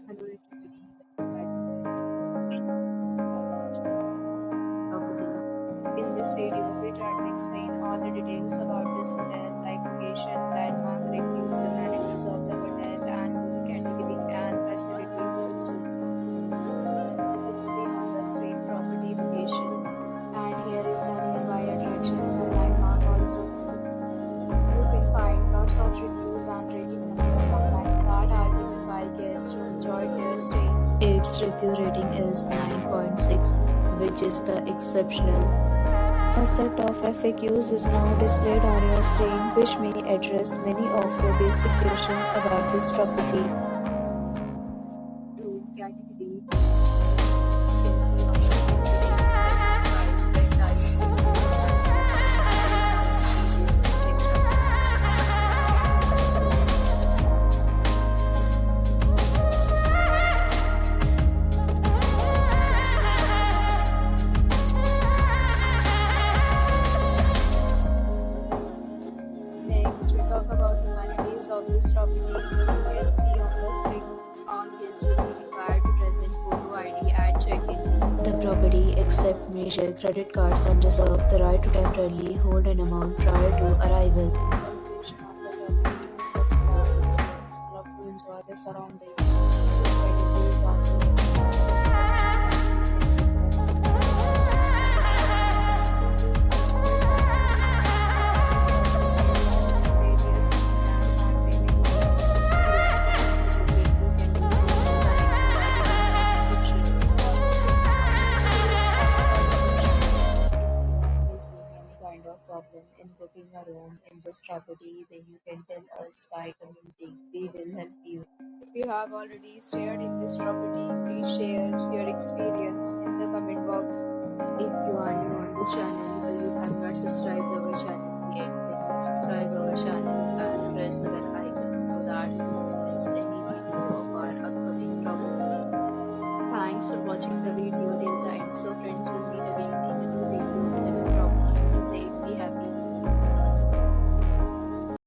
Hello everybody, property. In this video, we try to explain all the details about this hotel, like location, landmark, reviews, amenities of the hotel, and room category and facilities also. As you can see on the screen, property location, and here is the nearby attractions and landmark also. You can find lots of reviews and rating numbers online that are given by guests who enjoyed their stay. Its review rating is 9.6, which is the exceptional. A set of FAQs is now displayed on your screen, which may address many of your basic questions about this property. Room category. You can see options like price, bed type, features, etc. Next, we talk about the amenities of this property. So you can see on the screen, all guests will be required to present photo ID at check-in. The property accepts major credit cards and reserve the right to temporarily hold an amount prior to arrival. Location of the property is accessible. Citizens love to enjoy the surroundings. Problem in booking a room in this property, then you can tell us by commenting. We will help you. If you have already stayed in this property, please share your experience in the comment box. If you are new on this channel or you have not subscribed our channel yet, then you subscribe